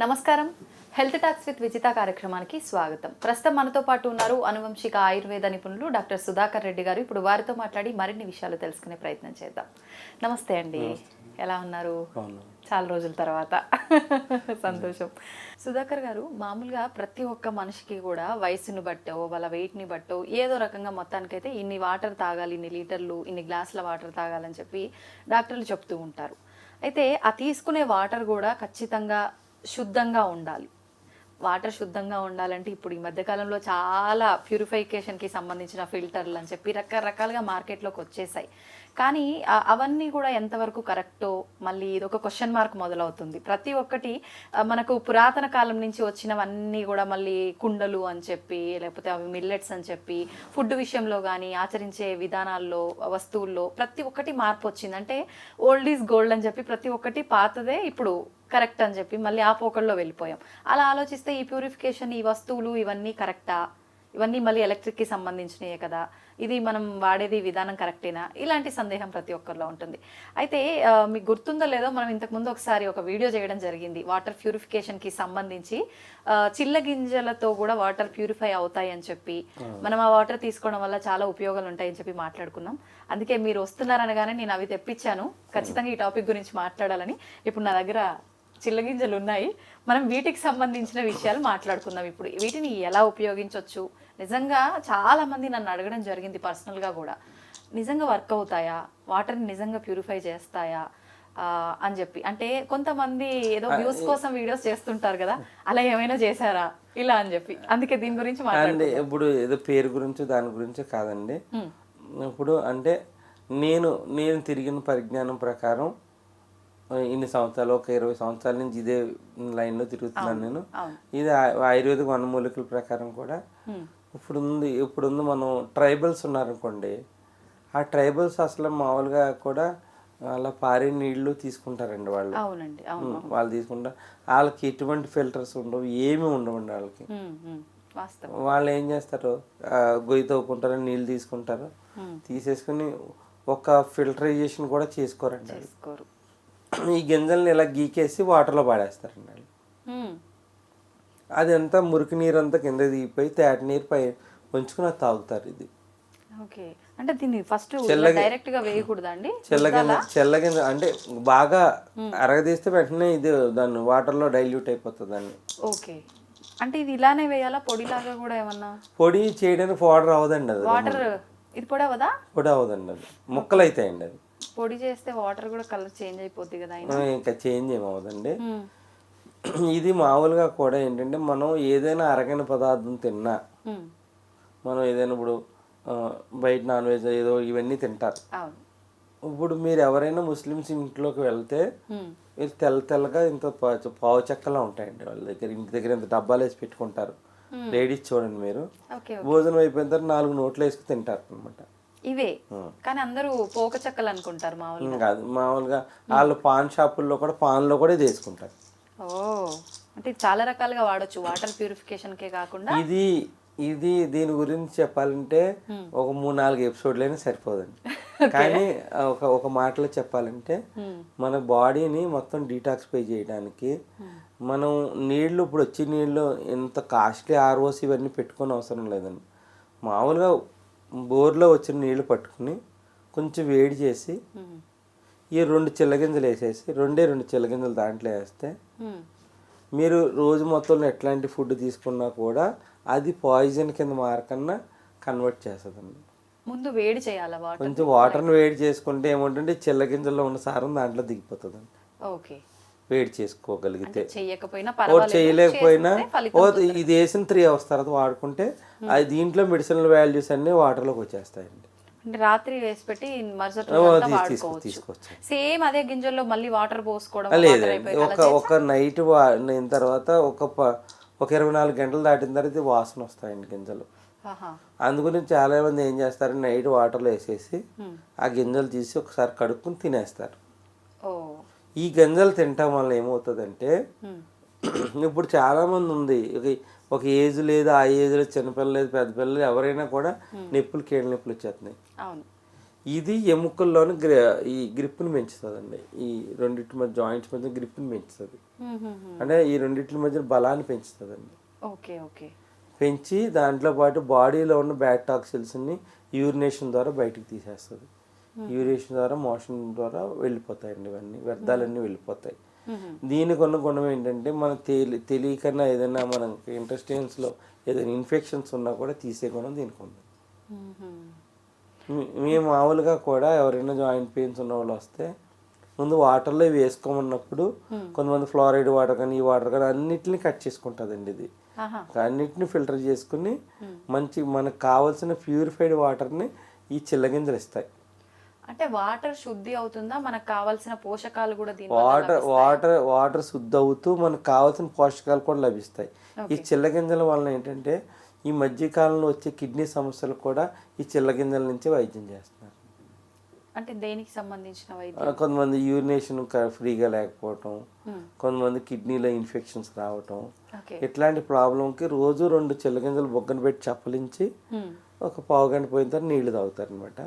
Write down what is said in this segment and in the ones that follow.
నమస్కారం. Health talks with Vijitha కార్యక్రమానికి స్వాగతం. ప్రస్తుతం మనతో పాటు ఉన్నారు అనువంశిక ఆయుర్వేద నిపుణులు డాక్టర్ సుధాకర్ రెడ్డి గారు. ఇప్పుడు వారితో మాట్లాడి మరిన్ని విషయాలు తెలుసుకునే ప్రయత్నం చేద్దాం. నమస్తే అండి, ఎలా ఉన్నారు? చాలా రోజుల తర్వాత సంతోషం. సుధాకర్ గారు, మామూలుగా ప్రతి ఒక్క మనిషికి కూడా వయసును బట్టో వాళ్ళ వెయిట్ని బట్టో ఏదో రకంగా మొత్తానికైతే ఇన్ని వాటర్ తాగాలి, ఇన్ని లీటర్లు, ఇన్ని గ్లాసుల వాటర్ తాగాలని చెప్పి డాక్టర్లు చెప్తూ ఉంటారు. అయితే ఆ తీసుకునే వాటర్ కూడా ఖచ్చితంగా శుద్ధంగా ఉండాలి. వాటర్ శుద్ధంగా ఉండాలంటే ఇప్పుడు ఈ మధ్యకాలంలో చాలా ప్యూరిఫికేషన్కి సంబంధించిన ఫిల్టర్లు అని చెప్పి రకరకాలుగా మార్కెట్లోకి వచ్చేసాయి. కానీ అవన్నీ కూడా ఎంతవరకు కరెక్టో మళ్ళీ ఇదొక క్వశ్చన్ మార్క్ మొదలవుతుంది. ప్రతి ఒక్కటి మనకు పురాతన కాలం నుంచి వచ్చినవన్నీ కూడా మళ్ళీ కుండలు అని చెప్పి, లేకపోతే అవి మిల్లెట్స్ అని చెప్పి, ఫుడ్ విషయంలో కానీ ఆచరించే విధానాల్లో, వస్తువుల్లో ప్రతి ఒక్కటి మార్పు వచ్చింది. అంటే ఓల్డ్ ఈజ్ గోల్డ్ అని చెప్పి ప్రతి ఒక్కటి పాతదే ఇప్పుడు కరెక్ట్ అని చెప్పి మళ్ళీ ఆ పోకల్లో వెళ్ళిపోయాం. అలా ఆలోచిస్తే ఈ ప్యూరిఫికేషన్, ఈ వస్తువులు ఇవన్నీ కరెక్టా? ఇవన్నీ మళ్ళీ ఎలక్ట్రిక్కి సంబంధించినయే కదా, ఇది మనం వాడేది విధానం కరెక్టేనా? ఇలాంటి సందేహం ప్రతి ఒక్కరిలో ఉంటుంది. అయితే మీకు గుర్తుందో లేదో, మనం ఇంతకుముందు ఒకసారి ఒక వీడియో చేయడం జరిగింది వాటర్ ప్యూరిఫికేషన్కి సంబంధించి. చిల్లగింజలతో కూడా వాటర్ ప్యూరిఫై అవుతాయి అని చెప్పి, మనం ఆ వాటర్ తీసుకోవడం వల్ల చాలా ఉపయోగాలు ఉంటాయని చెప్పి మాట్లాడుకున్నాం. అందుకే మీరు వస్తున్నారనగానే నేను అవి తెప్పించాను, ఖచ్చితంగా ఈ టాపిక్ గురించి మాట్లాడాలని. ఇప్పుడు నా దగ్గర చిల్లగింజలు ఉన్నాయి, మనం వీటికి సంబంధించిన విషయాలు మాట్లాడుకుందాం. ఇప్పుడు వీటిని ఎలా ఉపయోగించవచ్చు, నిజంగా చాలా మంది నన్ను అడగడం జరిగింది పర్సనల్గా కూడా, నిజంగా వర్క్ అవుతాయా, వాటర్ని నిజంగా ప్యూరిఫై చేస్తాయా అని చెప్పి. అంటే కొంతమంది ఏదో వ్యూస్ కోసం వీడియోస్ చేస్తుంటారు కదా, అలా ఏమైనా చేశారా ఇలా అని చెప్పి, అందుకే దీని గురించి మాట్లాడండి. ఇప్పుడు ఏదో పేరు గురించి దాని గురించి కాదండి. ఇప్పుడు అంటే నేను తిరిగిన పరిజ్ఞానం ప్రకారం ఇన్ని సంవత్సరాలు, ఒక 20 సంవత్సరాల నుంచి ఇదే లైన్లో తిరుగుతున్నాను నేను. ఇది ఆయుర్వేదిక వనమూలికల ప్రకారం కూడా ఇప్పుడుంది మనం ట్రైబల్స్ ఉన్నారనుకోండి, ఆ ట్రైబల్స్ అసలు మామూలుగా కూడా అలా పారే నీళ్లు తీసుకుంటారండి వాళ్ళు. వాళ్ళు తీసుకుంటారు, వాళ్ళకి ఎటువంటి ఫిల్టర్స్ ఉండవు, ఏమి ఉండవండి వాళ్ళకి. వాళ్ళు ఏం చేస్తారు, గొయ్యి తవ్వుకుంటారు, నీళ్ళు తీసుకుంటారు, తీసేసుకుని ఒక ఫిల్టరైజేషన్ కూడా చేసుకోరండి. ఈ గింజల్ని ఇలా గీకేసి వాటర్లో పాడేస్తారండి వాళ్ళు. అదంతా మురికి నీరు అంతా కింద దిగిపోయి తేట నీరు పై ఉంచుకుని అది తాగుతారు. ఇది అంటే దీన్ని ఫస్ట్ డైరెక్ట్ గా వేయకూడదా అండి? చెల్లగింజ అంటే బాగా అరగదీస్తే వెంటనే ఇది దాన్ని వాటర్లో డైల్యూట్ అయిపోతుంది అండి. ఓకే, అంటే ఇది ఇలానే వేయాలా, పొడిలాగా కూడా ఏమన్నా? పొడి చేయడానికి పౌడర్ అవ్వదండి, అది వాటర్ ఇది పొడి అవ్వదా? పొడి అవ్వదండి, అది ముక్కలు అవుతాయండి. అది పొడి చేస్తే వాటర్ కూడా కలర్ చేంజ్ అయిపోద్ది కదా. ఇంకా చేంజ్ ఏమవుదండి. ఇది మామూలుగా కూడా ఏంటంటే, మనం ఏదైనా అరగని పదార్థం తిన్నా, మనం ఏదైనా ఇప్పుడు బయట నాన్ వెజ్ ఏదో ఇవన్నీ తింటారు. ఇప్పుడు మీరు ఎవరైనా ముస్లిమ్స్ ఇంట్లోకి వెళ్తే తెల్లగా ఇంత పావు చెక్కలా ఉంటాయండి వాళ్ళ దగ్గర. ఇంటి దగ్గర ఇంత డబ్బాలు వేసి పెట్టుకుంటారు. లేడీస్ చూడండి, మీరు భోజనం అయిపోయిన తర్వాత 4 నోట్లు వేసుకుని తింటారు అనమాట. ఇవే కానీ అందరూ పోక చెక్కలు అనుకుంటారు. మామూలుగా కాదు, మామూలుగా వాళ్ళు పాన్ షాపుల్లో కూడా పాన్లో కూడా ఇది వేసుకుంటారు. ఓ, అంటే చాలా రకాలుగా వాడచ్చు, వాటర్ ప్యూరిఫికేషన్ కే కాకుండా. ఇది దీని గురించి చెప్పాలంటే ఒక 3-4 ఎపిసోడ్లైనా సరిపోదండి. కానీ ఒక మాటలో చెప్పాలంటే, మన బాడీని మొత్తం డీటాక్సిఫై చేయడానికి మనం నీళ్లు, ఇప్పుడు వచ్చే నీళ్ళు ఎంత కాస్ట్లీ ఆర్ఓసి ఇవన్నీ పెట్టుకొని అవసరం లేదండి. మామూలుగా బోర్లో వచ్చిన నీళ్లు పట్టుకుని కొంచెం వేడి చేసి ఈ 2 చిల్లగింజలు వేసేసి 2 చిల్లగింజలు దాంట్లో వేస్తే, మీరు రోజు మొత్తంలో ఎట్లాంటి ఫుడ్ తీసుకున్నా కూడా అది పాయిజన్ కింద మారకన్నా కన్వర్ట్ చేస్తుందండి. ముందు వేడి చేయాలి, కొంచెం వాటర్ని వేడి చేసుకుంటే ఏమంటే చిల్లగింజల్లో ఉన్న సారం దాంట్లో దిగిపోతుందండి. ఓకే, వేడి చేసుకోగలిగితే. చేయలేకపోయినా ఇది వేసిన 3 అవర్స్ తర్వాత వాడుకుంటే అది దీంట్లో మెడిసినల్ వాల్యూస్ అన్ని వాటర్లోకి వచ్చేస్తాయండి. రాత్రి వేసి పెట్టి తీసుకోవచ్చు. సేమ్ అదే గింజల్లో మళ్ళీ వాటర్ పోసుకోవడం లేదండి. ఒక నైట్ వాడిన తర్వాత ఒక 24 గంటలు దాటిన తర్వాత వాసన వస్తాయండి గింజలు. అందుకని చాలా మంది ఏం చేస్తారు, నైట్ వాటర్లో వేసేసి ఆ గింజలు తీసి ఒకసారి కడుక్కుని తినేస్తారు. ఈ గింజలు తినటం వల్ల ఏమవుతుందంటే, ఇప్పుడు చాలా మంది ఉంది, ఒక ఏజ్ లేదు, ఆ ఏజ్లో చిన్నపిల్లలు లేదు, పెద్ద పిల్లలు ఎవరైనా కూడా కీళ్ళ నొప్పులు వచ్చేస్తున్నాయి. ఇది ఎముకల్లోని ఈ గ్రిప్ని పెంచుతుందండి. ఈ రెండింటి మధ్య జాయింట్స్ మధ్య గ్రిప్ని పెంచుతుంది. అంటే ఈ రెండింటి మధ్య బలాన్ని పెంచుతుందండి. Okay okay. పెంచి దాంట్లో పాటు బాడీలో ఉన్న బ్యాడ్ టాక్సిల్స్ని యూరినేషన్ ద్వారా బయటికి తీసేస్తుంది. యూరినేషన్ ద్వారా మోషన్ ద్వారా వెళ్ళిపోతాయండి, ఇవన్నీ వ్యర్థాలన్నీ వెళ్ళిపోతాయి. దీనికి ఉన్న గుణం ఏంటంటే మనం తెలియకన్నా ఏదైనా మనకి ఇంటెస్టైన్స్లో ఏదైనా ఇన్ఫెక్షన్స్ ఉన్నా కూడా తీసే గుణం దీనికి ఉంది. మేము మామూలుగా కూడా ఎవరైనా జాయింట్ పెయిన్స్ ఉన్న వాళ్ళు వస్తే ముందు వాటర్లో ఇవి వేసుకోమన్నప్పుడు కొంతమంది ఫ్లోరైడ్ వాటర్ కానీ ఈ వాటర్ కానీ అన్నిటిని కట్ చేసుకుంటుందండి. ఇది అన్నిటిని ఫిల్టర్ చేసుకుని మంచి మనకు కావాల్సిన ప్యూరిఫైడ్ వాటర్ని ఈ చిల్లగింజలు ఇస్తాయి. అంటే వాటర్ శుద్ధి అవుతుందా, మనకు కావాల్సిన పోషకాలు కూడా వాటర్ శుద్ధి అవుతూ మనకు కావాల్సిన పోషకాలు కూడా లభిస్తాయి. ఈ చిల్లగింజల వలన ఏంటంటే ఈ మధ్యకాలంలో వచ్చే కిడ్నీ సమస్యలు కూడా ఈ చిల్లగింజల నుంచి వైద్యం చేస్తున్నారు. అంటే దేనికి సంబంధించిన వైద్యం? కొంతమంది యూరినేషన్ ఫ్రీగా లేకపోవటం, కొంతమంది కిడ్నీలో ఇన్ఫెక్షన్స్ రావటం, ఇట్లాంటి ప్రాబ్లంకి రోజు 2 చిల్లగింజలు బొగ్గన పెట్టి చప్పలించి ఒక పావు గంట పోయిన తర్వాత నీళ్లు తాగుతారు అనమాట.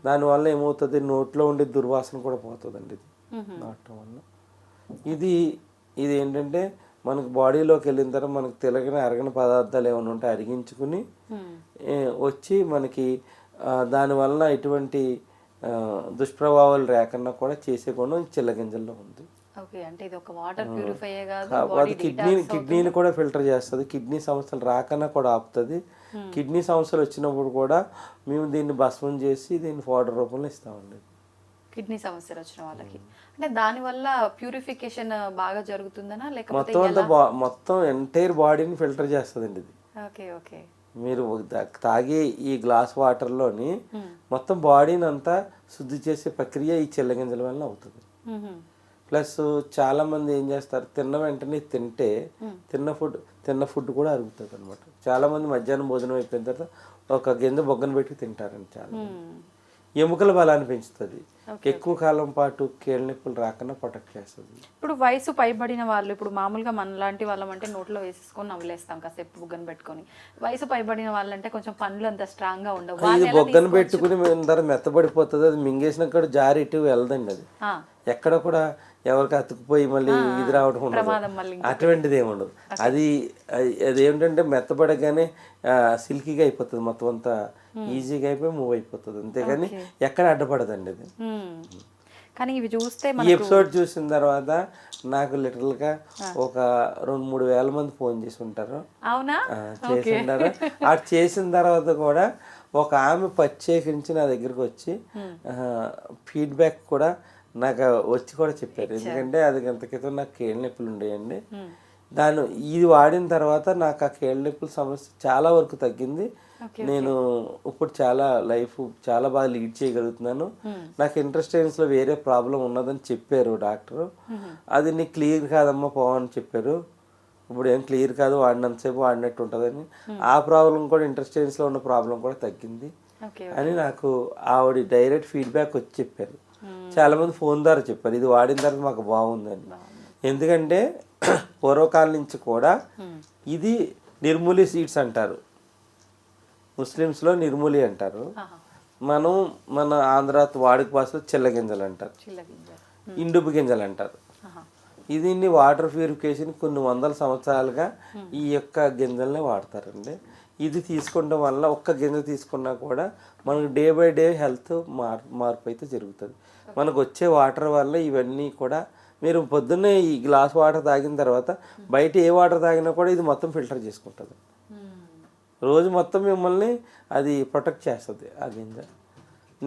దానివల్ల ఏమవుతుంది, నోట్లో ఉండే దుర్వాసన కూడా పోతుందండి ఇది తాగటం వల్ల. ఇది ఏంటంటే మనకు బాడీలోకి వెళ్ళిన తర్వాత మనకు అరగని పదార్థాలు ఏమైనా ఉంటే అరిగించుకుని వచ్చి మనకి దానివల్ల ఎటువంటి దుష్ప్రభావాలు లేకుండా కూడా చేసే గుణం చిల్లగింజల్లో ఉంది. అది కిడ్నీని కూడా ఫిల్టర్ చేస్తుంది. కిడ్నీ సమస్యలు రాకన్నా కూడా ఆపుతుంది. కిడ్నీ సమస్యలు వచ్చినప్పుడు కూడా మేము దీన్ని భస్మం చేసి దీన్ని పౌడర్ రూపంలో ఇస్తామండి. కిడ్నీ సమస్యలు వచ్చిన వాళ్ళకి అంటే దానివల్ల ప్యూరిఫికేషన్ బాగా జరుగుతుందనా లేకపోతే మొత్తం ఎంటైర్ బాడీని ఫిల్టర్ చేస్తుందండి ఇది. Okay okay. మీరు తాగే ఈ గ్లాస్ వాటర్లోని మొత్తం బాడీని అంతా శుద్ధి చేసే ప్రక్రియ ఈ చిల్లగింజల వల్ల అవుతుంది. ప్లస్ చాలా మంది ఏం చేస్తారు, తిన్న వెంటనే తిన్న ఫుడ్ కూడా అరుగుతుంది అనమాట. చాలా మంది మధ్యాహ్నం భోజనం అయిపోయిన తర్వాత ఒక గింజ బొగ్గన పెట్టి తింటారండి. చాలా ఎముకల బలాన్ని పెంచుతుంది. ఎక్కువ కాలం పాటు కీళ్ళ నొప్పులు రాకుండా ప్రొటెక్ట్ చేస్తుంది. ఇప్పుడు వయసు పైబడిన వాళ్ళు, ఇప్పుడు మామూలుగా మన లాంటి వాళ్ళం అంటే నోట్లో వేసేసుకొని నవ్వులేస్తాం కాసేపు బొగ్గన పెట్టుకొని. వయసు పైబడిన వాళ్ళంటే కొంచెం పండ్లు అంత స్ట్రాంగ్ గా ఉండవు. ఇది బొగ్గన పెట్టుకుని మెత్తబడిపోతుంది. అది మింగేసిన కూడా జారి ఇటు వెళ్దండి. అది ఎక్కడ కూడా ఎవరికి అతుకుపోయి మళ్ళీ ఇది రావడం ఉండదు, అటువంటిది ఏమి ఉండదు. అదేమిటంటే మెత్తబడగానే సిల్కీగా అయిపోతుంది, మొత్తం అంతా ఈజీగా అయిపోయి మూవ్ అయిపోతుంది. అంతేగాని ఎక్కడ అడ్డపడదండి అది. కానీ ఇవి చూస్తే ఈ ఎపిసోడ్ చూసిన తర్వాత నాకు లిటరల్ గా ఒక 2-3 వేల మంది ఫోన్ చేసి ఉంటారు. అవునా? చేసి ఉంటారు. అది చేసిన తర్వాత కూడా ఒక ఆమె ప్రత్యేకించి నా దగ్గరకు వచ్చి ఫీడ్బ్యాక్ కూడా నాకు వచ్చి కూడా చెప్పారు. ఎందుకంటే అది గంట క్రితం నాకు కీళ్ళ నొప్పులు ఉండేయండి. ఇది వాడిన తర్వాత నాకు ఆ కీళ్ళ నొప్పుల సమస్య చాలా వరకు తగ్గింది. నేను ఇప్పుడు లైఫ్ చాలా బాగా లీడ్ చేయగలుగుతున్నాను. నాకు ఇంటెస్టైన్స్లో వేరే ప్రాబ్లం ఉన్నదని చెప్పారు డాక్టర్. అది నీకు క్లియర్ కాదమ్మా పోవని చెప్పారు. ఇప్పుడు ఏం క్లియర్ కాదు, వాడినంతసేపు వాడినట్టు ఉంటుందని. ఆ ప్రాబ్లం కూడా ఇంటెస్టైన్స్లో ఉన్న ప్రాబ్లం కూడా తగ్గింది అని నాకు ఆవిడ డైరెక్ట్ ఫీడ్బ్యాక్ వచ్చి చెప్పారు. చాలా మంది ఫోన్ ద్వారా చెప్పారు ఇది వాడిన తర్వాత మాకు బాగుందని. ఎందుకంటే పూర్వకాలం నుంచి కూడా ఇది నిర్మూలి సీడ్స్ అంటారు, ముస్లిమ్స్లో నిర్మూలి అంటారు, మన ఆంధ్ర వాడుక భాషలో చిల్లగింజలు అంటారు, ఇండుపు గింజలు అంటారు. దీన్ని వాటర్ ప్యూరిఫికేషన్ కొన్ని వందల సంవత్సరాలుగా ఈ యొక్క గింజల్ని వాడతారండి. ఇది తీసుకోవడం వల్ల ఒక్క గింజ తీసుకున్నా కూడా మనకు డే బై డే హెల్త్ మార్పు అయితే జరుగుతుంది. మనకు వచ్చే వాటర్ వల్ల ఇవన్నీ కూడా మీరు పొద్దున్నే ఈ గ్లాస్ వాటర్ తాగిన తర్వాత బయట ఏ వాటర్ తాగినా కూడా ఇది మొత్తం ఫిల్టర్ చేసుకుంటుంది. రోజు మొత్తం మిమ్మల్ని అది ప్రొటెక్ట్ చేస్తుంది ఆ గింజ.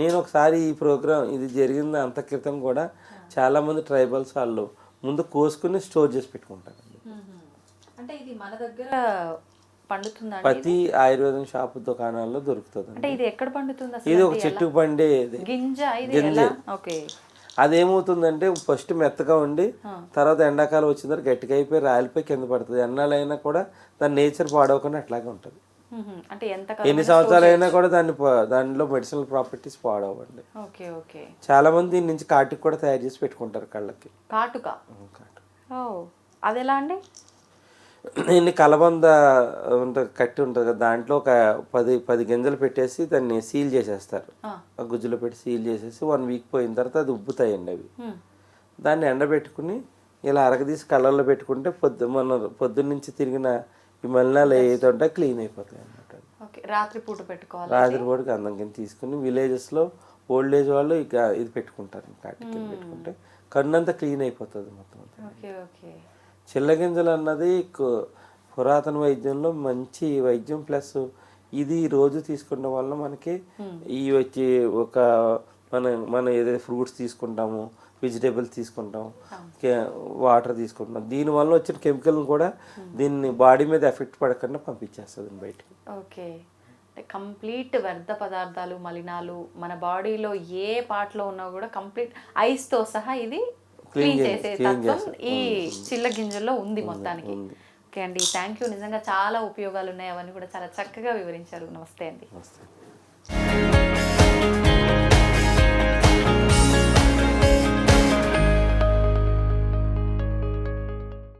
నేను ఒకసారి ఈ ప్రోగ్రామ్ ఇది జరిగింది అంత క్రితం కూడా చాలామంది ట్రైబల్స్ వాళ్ళు ముందు కోసుకుని స్టోర్ చేసి పెట్టుకుంటారు. అంటే ఇది మన దగ్గర పండుతుందా? ప్రతి ఆయుర్వేదం షాపు దుకాణాల్లో దొరుకుతుంది. అంటే ఇది ఎక్కడ పండుతుంది? ఇది ఒక చెట్టు పండే గింజ. ఓకే. అదేమవుతుందంటే ఫస్ట్ మెత్తగా ఉండి తర్వాత ఎండాకాలం వచ్చిన తర్వాత గట్టిగా అయిపోయి రాలిపోయి కింద పడుతుంది. ఎన్నాళ్ళైనా కూడా దాని నేచర్ పాడవకుండా అట్లాగే ఉంటుంది. అంటే ఎన్ని సంవత్సరాలైనా కూడా దానిలో మెడిసినల్ ప్రాపర్టీస్ పాడవండి. చాలా మంది దీని నుంచి కాటుక కూడా తయారు చేసి పెట్టుకుంటారు కళ్ళకి. కాటుక? అది ఎలా అండి? ఇన్ని కలబంద ఉంటుంది, కట్టి ఉంటుంది కదా, దాంట్లో ఒక 10 గింజలు పెట్టేసి దాన్ని సీల్ చేసేస్తారు. ఆ గుజ్జులో పెట్టి సీల్ చేసేసి 1 వీక్ పోయిన తర్వాత అది ఉబ్బుతాయండి అవి. దాన్ని ఎండబెట్టుకుని ఇలా అరగదీసి కళ్ళల్లో పెట్టుకుంటే పొద్దున్న నుంచి తిరిగిన ఈ మలినాలు ఏవైతే ఉంటాయో క్లీన్ అయిపోతాయి అన్నమాట. రాత్రిపూట పెట్టుకోవాలి. రాత్రిపూటకి అందం కింద తీసుకుని విలేజెస్లో ఓల్డ్ ఏజ్ వాళ్ళు ఇక ఇది పెట్టుకుంటారు, కాటి కింద పెట్టుకుంటే కన్నంతా క్లీన్ అయిపోతుంది మొత్తం. చిల్లగింజలు అన్నది పురాతన వైద్యంలో మంచి వైద్యం, ప్లస్ ఇది రోజు తీసుకోవడం వల్ల మనకి ఈ వచ్చి ఒక మనం ఏదైతే ఫ్రూట్స్ తీసుకుంటాము, వెజిటేబుల్స్ తీసుకుంటాం, వాటర్ తీసుకుంటాం, దీనివల్ల వచ్చిన కెమికల్ కూడా దీన్ని బాడీ మీద ఎఫెక్ట్ పడకుండా పంపించేస్తుంది బయటికి. ఓకే, కంప్లీట్ వ్యర్థ పదార్థాలు, మలినాలు మన బాడీలో ఏ పార్ట్లో ఉన్నా కూడా కంప్లీట్ ఐస్తో సహా ఇది క్లీన్ చేసే తత్వం ఈ చిల్ల గింజల్లో ఉంది మొత్తానికి. ఓకే అండి, థ్యాంక్ యూ. నిజంగా చాలా ఉపయోగాలు ఉన్నాయి, అవన్నీ కూడా చాలా చక్కగా వివరించారు. నమస్తే అండి. నమస్తే.